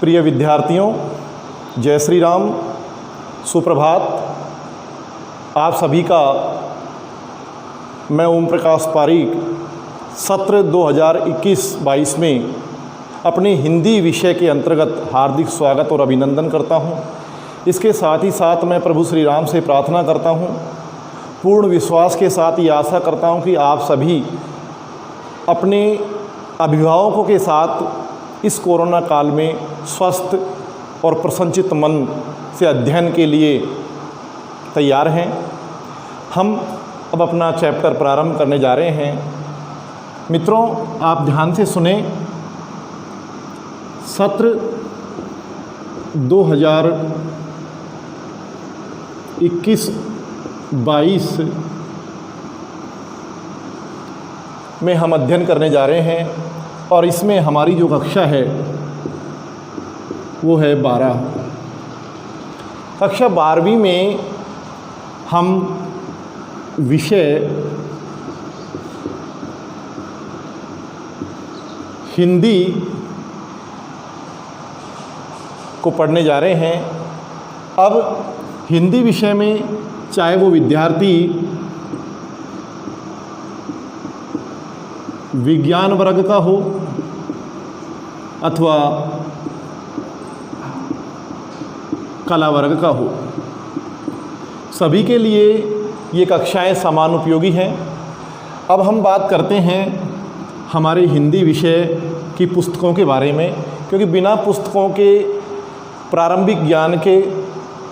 प्रिय विद्यार्थियों, जय श्री राम, सुप्रभात। आप सभी का मैं ओम प्रकाश पारीक सत्र 2021-22 में अपने हिंदी विषय के अंतर्गत हार्दिक स्वागत और अभिनंदन करता हूं। इसके साथ ही साथ मैं प्रभु श्री राम से प्रार्थना करता हूं, पूर्ण विश्वास के साथ ये आशा करता हूं कि आप सभी अपने अभिभावकों के साथ इस कोरोना काल में स्वस्थ और प्रसन्नचित्त मन से अध्ययन के लिए तैयार हैं। हम अब अपना चैप्टर प्रारंभ करने जा रहे हैं। मित्रों, आप ध्यान से सुने। सत्र 2021-22 में हम अध्ययन करने जा रहे हैं और इसमें हमारी जो कक्षा है वो है 12। कक्षा 12वीं में हम विषय हिंदी को पढ़ने जा रहे हैं। अब हिंदी विषय में चाहे वो विद्यार्थी विज्ञान वर्ग का हो अथवा कला वर्ग का हो, सभी के लिए ये कक्षाएं समान उपयोगी हैं। अब हम बात करते हैं हमारे हिंदी विषय की पुस्तकों के बारे में, क्योंकि बिना पुस्तकों के प्रारंभिक ज्ञान के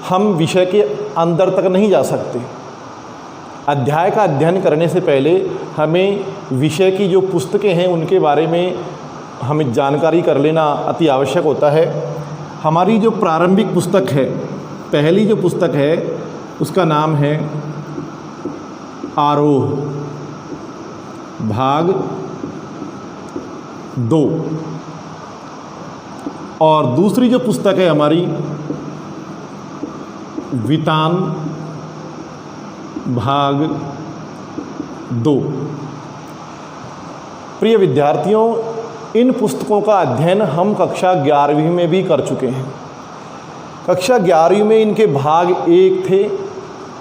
हम विषय के अंदर तक नहीं जा सकते। अध्याय का अध्ययन करने से पहले हमें विषय की जो पुस्तकें हैं उनके बारे में हमें जानकारी कर लेना अति आवश्यक होता है। हमारी जो प्रारंभिक पुस्तक है, पहली जो पुस्तक है उसका नाम है आरोह भाग 2 और दूसरी जो पुस्तक है हमारी वितान भाग 2। प्रिय विद्यार्थियों, इन पुस्तकों का अध्ययन हम कक्षा 11वीं में भी कर चुके हैं। कक्षा 11वीं में इनके भाग 1 थे,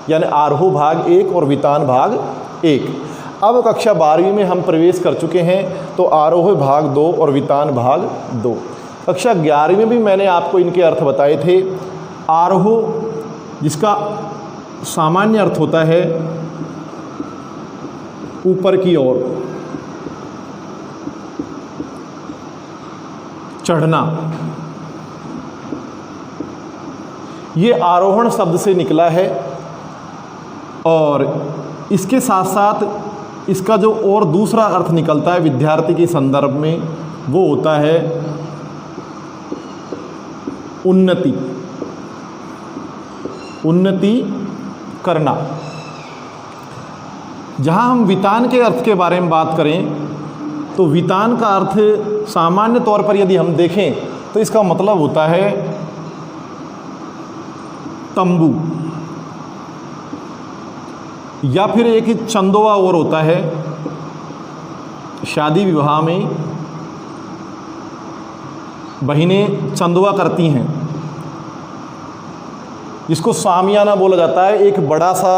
यानी आरोह भाग 1 और वितान भाग 1। अब कक्षा 12वीं में हम प्रवेश कर चुके हैं, तो आरोह भाग 2 और वितान भाग 2। कक्षा 11वीं में भी मैंने आपको इनके अर्थ बताए थे। आरोह, जिसका सामान्य अर्थ होता है ऊपर की ओर चढ़ना, ये आरोहण शब्द से निकला है। और इसके साथ साथ इसका जो और दूसरा अर्थ निकलता है विद्यार्थी के संदर्भ में, वो होता है उन्नति, उन्नति करना। जहाँ हम वितान के अर्थ के बारे में बात करें तो वितान का अर्थ सामान्य तौर पर यदि हम देखें तो इसका मतलब होता है तंबू, या फिर एक चंदोवा और होता है। शादी विवाह में बहिनें चंदोवा करती हैं, जिसको सामियाना बोला जाता है। एक बड़ा सा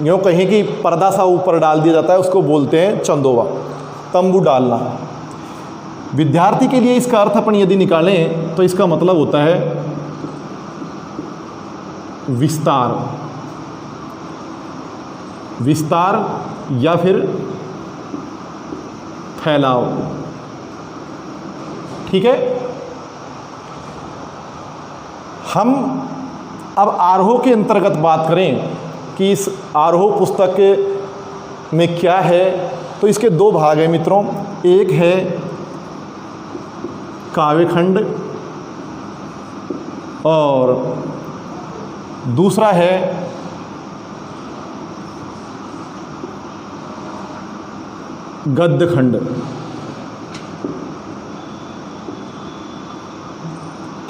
यूँ कहें कि पर्दा सा ऊपर डाल दिया जाता है, उसको बोलते हैं चंदोवा, तंबू डालना। विद्यार्थी के लिए इसका अर्थ अपन यदि निकालें तो इसका मतलब होता है विस्तार, विस्तार या फिर फैलाव। ठीक है। हम अब आरोह के अंतर्गत बात करें कि इस आरोह पुस्तक में क्या है, तो इसके 2 भाग हैं मित्रों। एक है काव्यखंड और दूसरा है गद्यखंड।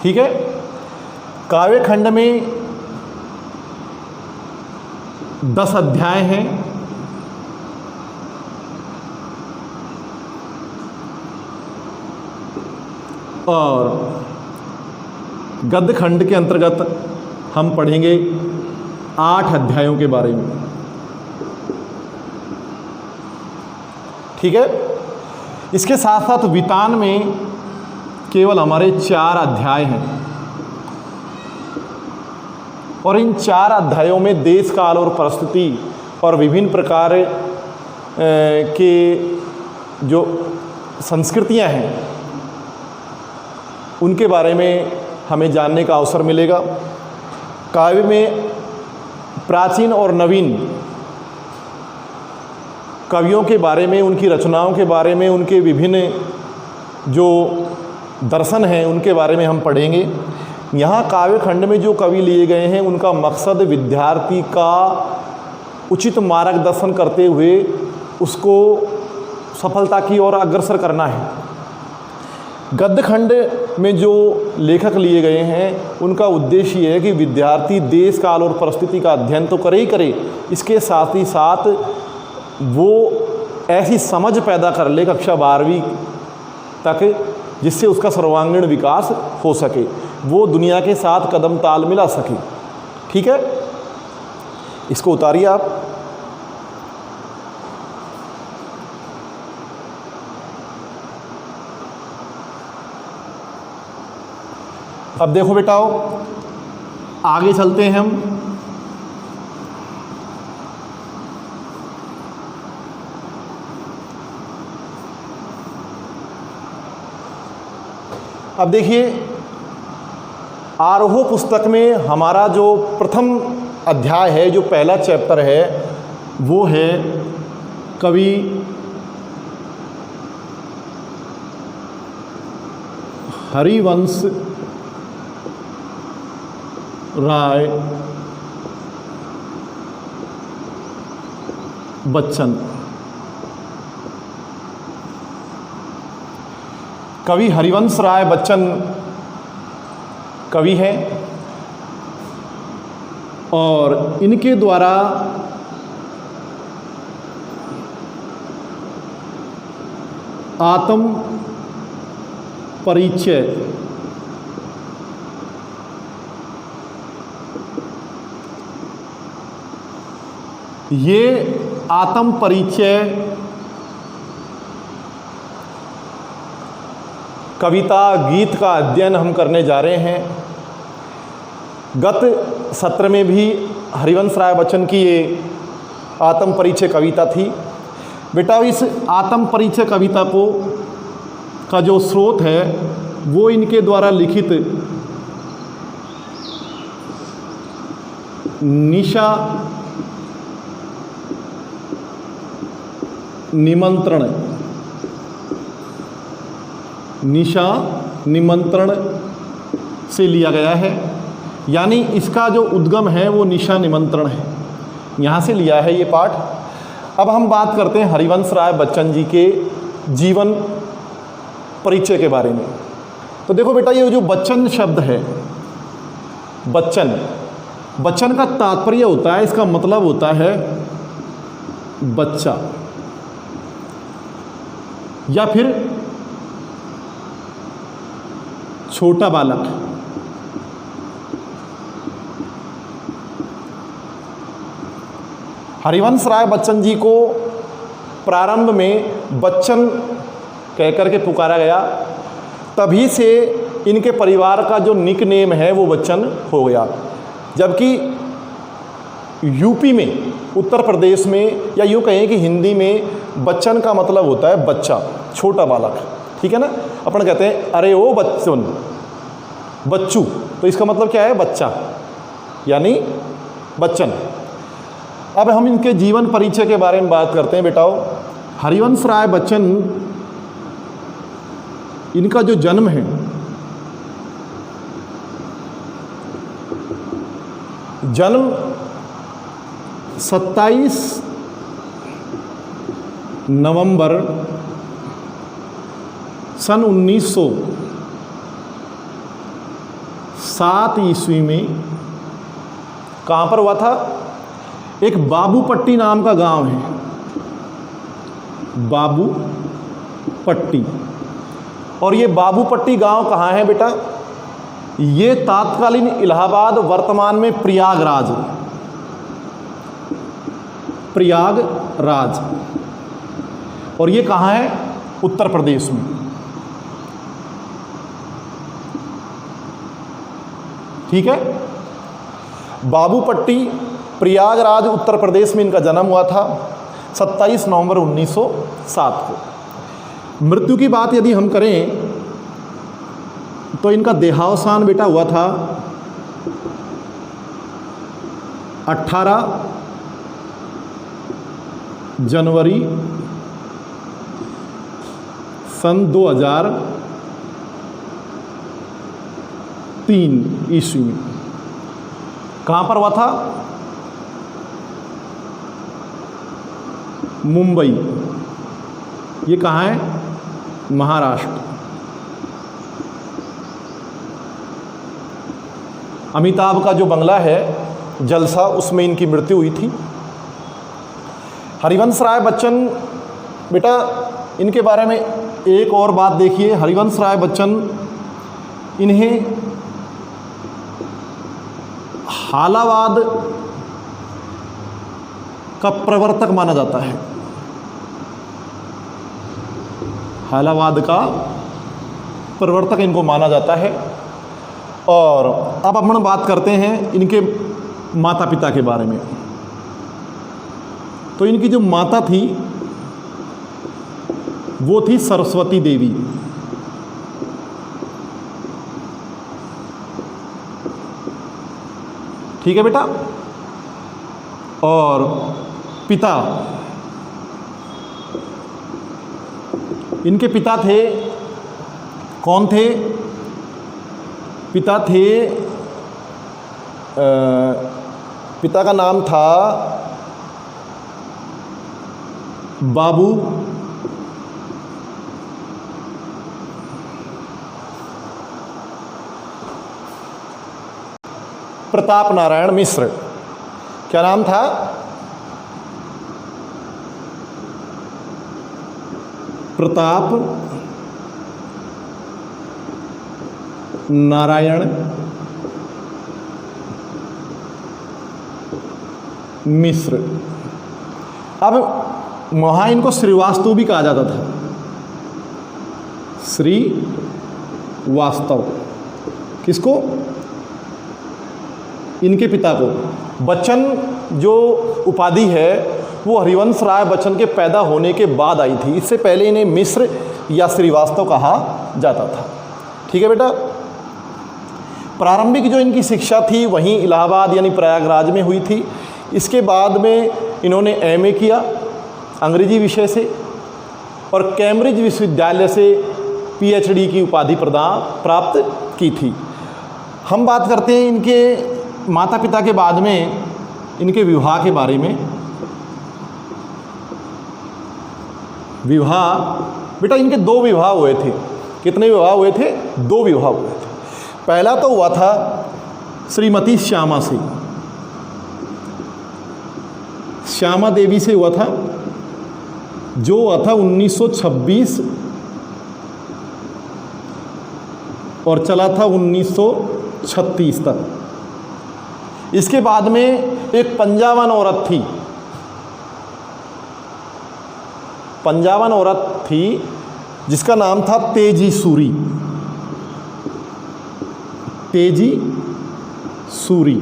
ठीक है। काव्यखंड में 10 अध्याय हैं। और गद्य खंड के अंतर्गत हम पढ़ेंगे 8 अध्यायों के बारे में। ठीक है। इसके साथ साथ वितान में केवल हमारे 4 अध्याय हैं और इन 4 अध्यायों में देश काल और परिस्थिति और विभिन्न प्रकार के जो संस्कृतियां हैं उनके बारे में हमें जानने का अवसर मिलेगा। काव्य में प्राचीन और नवीन कवियों के बारे में, उनकी रचनाओं के बारे में, उनके विभिन्न जो दर्शन हैं उनके बारे में हम पढ़ेंगे। यहाँ काव्य खंड में जो कवि लिए गए हैं उनका मकसद विद्यार्थी का उचित मार्गदर्शन करते हुए उसको सफलता की ओर अग्रसर करना है। गद्य खंड में जो लेखक लिए गए हैं उनका उद्देश्य ये है कि विद्यार्थी देश काल और परिस्थिति का अध्ययन तो करे ही करे, इसके साथ ही साथ वो ऐसी समझ पैदा कर ले कक्षा 12वीं तक जिससे उसका सर्वांगीण विकास हो सके, वो दुनिया के साथ कदम ताल मिला सके। ठीक है, इसको उतारिए आप। अब देखो बेटाओ, आगे चलते हैं हम। अब देखिए, आरोह पुस्तक में हमारा जो प्रथम अध्याय है, जो पहला चैप्टर है, वो है कवि हरिवंश राय बच्चन। कवि हरिवंश राय बच्चन कवि हैं और इनके द्वारा आत्म परिचय ये आत्म परिचय कविता गीत का अध्ययन हम करने जा रहे हैं। गत सत्र में भी हरिवंश राय बच्चन की ये आत्म परिचय कविता थी। बेटा, इस आत्म परिचय कविता को का जो स्रोत है वो इनके द्वारा लिखित निशा निमंत्रण से लिया गया है, यानी इसका जो उद्गम है वो निशा निमंत्रण है, यहाँ से लिया है ये पाठ। अब हम बात करते हैं हरिवंश राय बच्चन जी के जीवन परिचय के बारे में। तो देखो बेटा, ये जो बच्चन शब्द है, बच्चन का तात्पर्य होता है, इसका मतलब होता है बच्चा या फिर छोटा बालक। हरिवंश राय बच्चन जी को प्रारंभ में बच्चन कहकर के पुकारा गया, तभी से इनके परिवार का जो निक नेम है वो बच्चन हो गया। जबकि यूपी में, उत्तर प्रदेश में, या यूँ कहें कि हिंदी में बच्चन का मतलब होता है बच्चा, छोटा बालक। ठीक है ना, अपन कहते हैं अरे ओ बच्चन, बच्चू, तो इसका मतलब क्या है? बच्चा, यानी बच्चन। अब हम इनके जीवन परिचय के बारे में बात करते हैं बेटाओ। हरिवंश राय बच्चन, इनका जो जन्म है जन्म 27 नवंबर सन 1907 ईस्वी में कहाँ पर हुआ था? एक बाबूपट्टी नाम का गांव है, बाबूपट्टी। और ये बाबूपट्टी गांव कहाँ है बेटा? ये तात्कालीन इलाहाबाद, वर्तमान में प्रयागराज, प्रयागराज। और ये कहाँ है? उत्तर प्रदेश में। ठीक है, बाबूपट्टी, प्रयागराज, उत्तर प्रदेश में इनका जन्म हुआ था 27 नवंबर 1907 को। मृत्यु की बात यदि हम करें तो इनका देहावसान बेटा हुआ था 18 जनवरी सन 2003 ईस्वी में। कहाँ पर हुआ था? मुंबई। ये कहाँ है? महाराष्ट्र। अमिताभ का जो बंगला है जलसा, उसमें इनकी मृत्यु हुई थी। हरिवंश राय बच्चन बेटा, इनके बारे में एक और बात देखिए। हरिवंश राय बच्चन, इन्हें हालावाद का प्रवर्तक माना जाता है। हालावाद का प्रवर्तक इनको माना जाता है। और अब अपन बात करते हैं इनके माता पिता के बारे में। तो इनकी जो माता थी वो थी सरस्वती देवी। ठीक है बेटा। और पिता, इनके पिता थे, कौन थे? पिता थे, पिता का नाम था बाबू प्रताप नारायण मिश्र। क्या नाम था? प्रताप नारायण मिश्र। अब वहाँ इनको श्रीवास्तव भी कहा जाता था। श्रीवास्तव किसको? इनके पिता को। बच्चन जो उपाधि है वो हरिवंश राय बच्चन के पैदा होने के बाद आई थी। इससे पहले इन्हें मिश्र या श्रीवास्तव कहा जाता था। ठीक है बेटा। प्रारंभिक जो इनकी शिक्षा थी वहीं इलाहाबाद यानी प्रयागराज में हुई थी। इसके बाद में इन्होंने एमए किया अंग्रेजी विषय से और कैम्ब्रिज विश्वविद्यालय से पीएचडी की उपाधि प्राप्त की थी। हम बात करते हैं इनके माता पिता के बाद में इनके विवाह के बारे में। विवाह बेटा, इनके 2 विवाह हुए थे। कितने विवाह हुए थे? 2 विवाह हुए थे। पहला तो हुआ था श्रीमती श्यामा से, श्यामा देवी से हुआ था, जो हुआ था 1926 और चला था 1936 तक। इसके बाद में एक पंजाबन औरत थी, पंजाबन औरत थी जिसका नाम था तेजी सूरी। तेजी सूरी।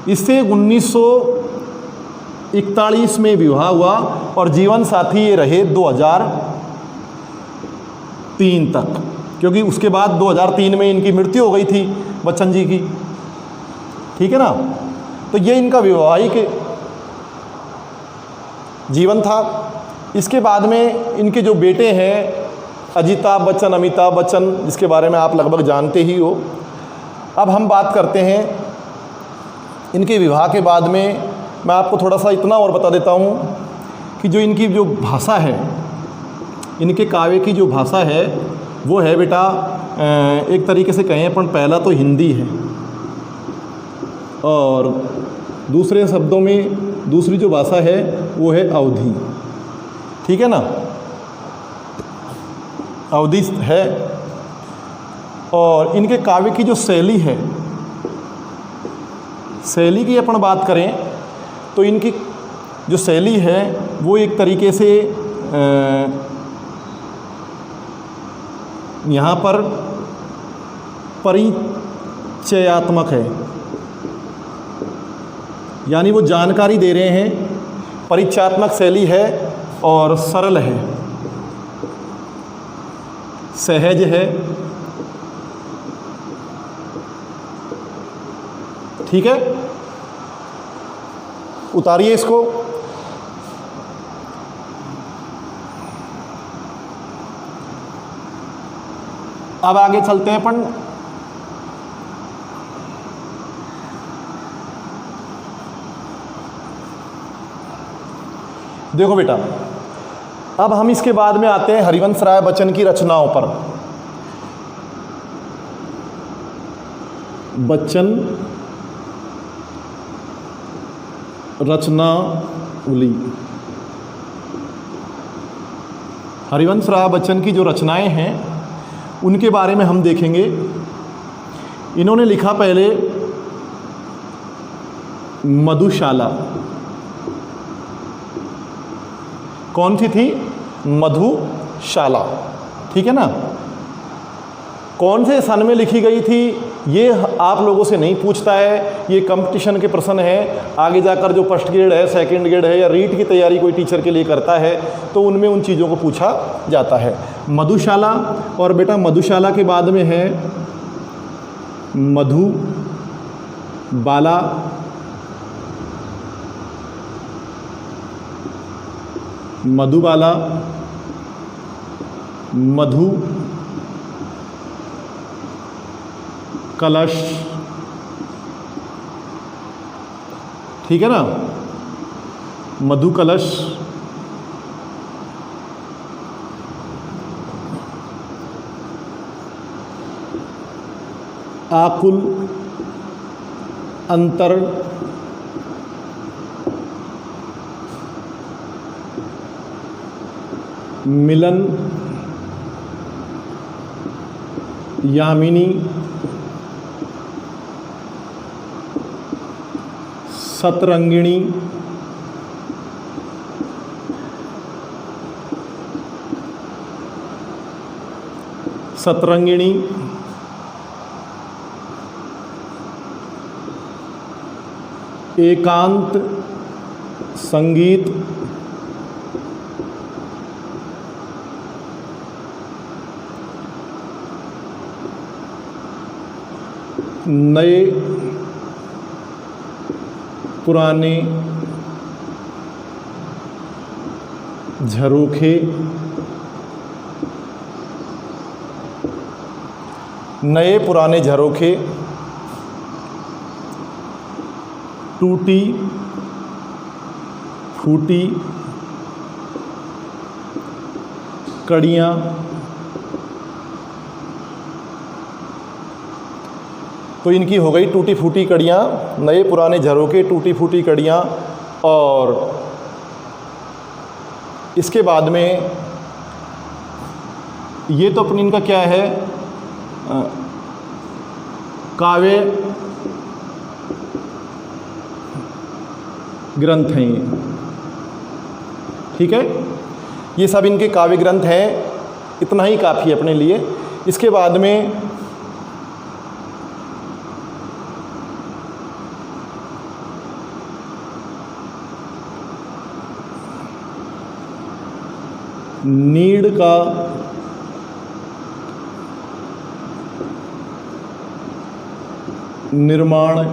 इससे 1941 में विवाह हुआ और जीवन साथी ये रहे 2003 तक, क्योंकि उसके बाद 2003 में इनकी मृत्यु हो गई थी बच्चन जी की। ठीक है ना। तो ये इनका वैवाहिक जीवन था। इसके बाद में इनके जो बेटे हैं अजिताभ बच्चन, अमिताभ बच्चन, जिसके बारे में आप लगभग जानते ही हो। अब हम बात करते हैं इनके विवाह के बाद में। मैं आपको थोड़ा सा इतना और बता देता हूँ कि जो इनकी जो भाषा है, इनके काव्य की जो भाषा है वो है बेटा, एक तरीके से कहें अपन, पहला तो हिंदी है और दूसरे शब्दों में दूसरी जो भाषा है वो है अवधी। ठीक है ना। अवधि है। और इनके काव्य की जो शैली है, शैली की अपन बात करें तो इनकी जो शैली है वो एक तरीके से यहाँ पर परिचयात्मक है, यानी वो जानकारी दे रहे हैं, परिचयात्मक शैली है और सरल है, सहज है। ठीक है, उतारिए इसको। अब आगे चलते हैं अपन देखो बेटा, अब हम इसके बाद में आते हैं हरिवंश राय बच्चन की रचनाओं पर। बच्चन रचनावली। हरिवंश राय बच्चन की जो रचनाएं हैं उनके बारे में हम देखेंगे। इन्होंने लिखा पहले मधुशाला। कौन सी थी? मधुशाला। ठीक है ना। कौन से सन में लिखी गई थी ये आप लोगों से नहीं पूछता है, ये कंपटीशन के प्रश्न है। आगे जाकर जो फर्स्ट ग्रेड है, सेकंड ग्रेड है या रीट की तैयारी कोई टीचर के लिए करता है तो उनमें उन चीज़ों को पूछा जाता है। मधुशाला। और बेटा मधुशाला के बाद में है मधुबाला। मधुबाला, मधु कलश। ठीक है ना। मधु कलश, आकुल अंतर, मिलन, यामिनी, सतरंगिणी, सतरंगिणी, एकांत संगीत, नए पुराने झरोखे, नए पुराने झरोखे, टूटी फूटी कड़ियाँ, तो इनकी हो गई टूटी फूटी कड़ियाँ, नए पुराने झरोखे, टूटी फूटी कड़ियाँ। और इसके बाद में ये तो अपनी इनका क्या है, काव्य ग्रंथ हैं ये। ठीक है, ये सब इनके काव्य ग्रंथ हैं। इतना ही काफ़ी है अपने लिए। इसके बाद में नीड़ का निर्माण,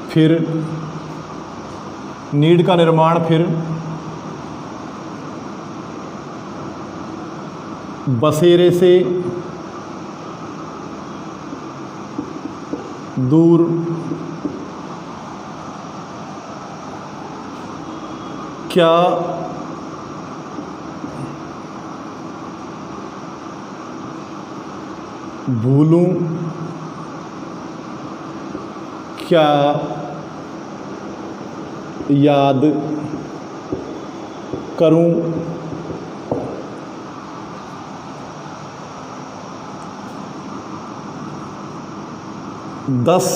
फिर नीड़ का निर्माण, फिर बसेरे से दूर, क्या भूलूं, क्या याद करूं, दस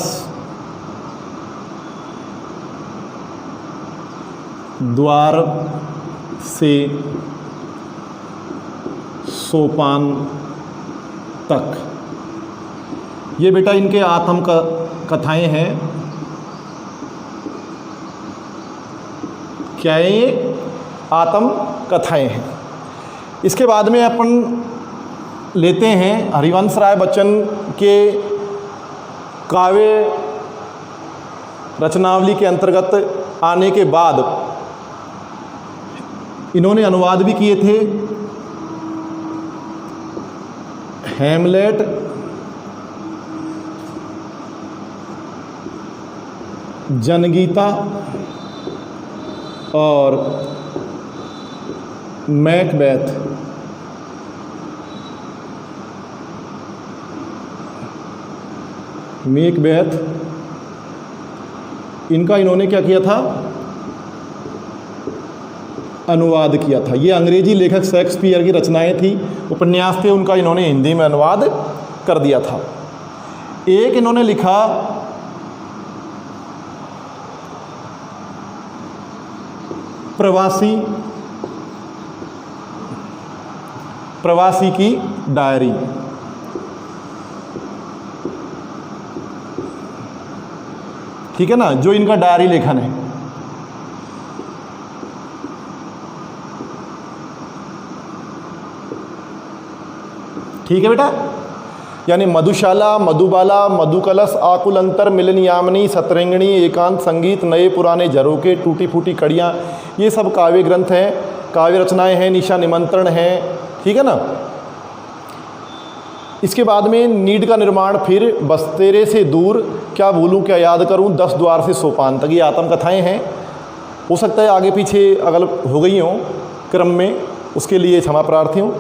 द्वार से सोपान तक। ये बेटा इनके आत्म कथाएं हैं। क्या है ये? आत्म कथाएं हैं। इसके बाद में अपन लेते हैं हरिवंश राय बच्चन के काव्य रचनावली के अंतर्गत आने के बाद इन्होंने अनुवाद भी किए थे। हैमलेट, जनगीता और मैकबेथ। मैकबेथ इनका इन्होंने क्या किया था? अनुवाद किया था। ये अंग्रेजी लेखक शेक्सपियर की रचनाएं थी, उपन्यास थे, उनका इन्होंने हिंदी में अनुवाद कर दिया था। एक इन्होंने लिखा प्रवासी की डायरी। ठीक है ना, जो इनका डायरी लेखन है। ठीक है बेटा, यानी मधुशाला, मधुबाला, मधुकलश, आकुल अंतर, मिलन यामिनी, सतरंगिणी, एकांत संगीत, नए पुराने झरोके, टूटी फूटी कड़ियाँ, ये सब काव्य ग्रंथ हैं, काव्य रचनाएं हैं। निशा निमंत्रण है। ठीक है ना। इसके बाद में नीड का निर्माण, फिर बस्तेरे से दूर, क्या भूलूं क्या याद करूं, 10 द्वार से सोपान तक, ये आत्मकथाएं हैं। हो सकता है आगे पीछे अगर हो गई हों क्रम में, उसके लिए क्षमा प्रार्थी हूँ।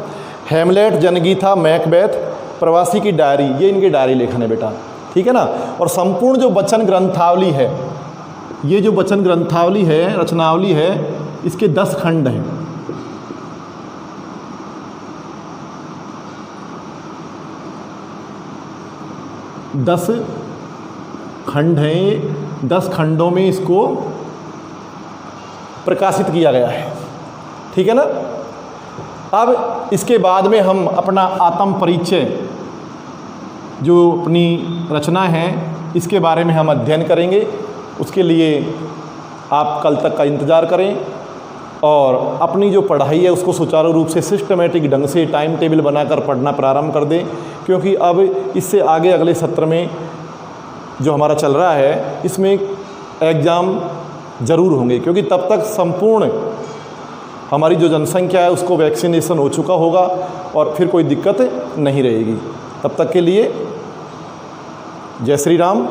हैमलेट, जनगीता, मैकबेथ, प्रवासी की डायरी, ये इनके डायरी लेखन है बेटा। ठीक है ना। और संपूर्ण जो वचन ग्रंथावली है, ये जो वचन ग्रंथावली है, रचनावली है, इसके 10 खंड हैं। दस खंड हैं। 10 खंडों में इसको प्रकाशित किया गया है। ठीक है ना। अब इसके बाद में हम अपना आत्म परिचय, जो अपनी रचना है, इसके बारे में हम अध्ययन करेंगे। उसके लिए आप कल तक का इंतज़ार करें और अपनी जो पढ़ाई है उसको सुचारू रूप से सिस्टमेटिक ढंग से टाइम टेबल बनाकर पढ़ना प्रारंभ कर दें, क्योंकि अब इससे आगे अगले सत्र में जो हमारा चल रहा है, इसमें एग्ज़ाम ज़रूर होंगे, क्योंकि तब तक संपूर्ण हमारी जो जनसंख्या है उसको वैक्सीनेशन हो चुका होगा और फिर कोई दिक्कत नहीं रहेगी। तब तक के लिए जय श्री राम।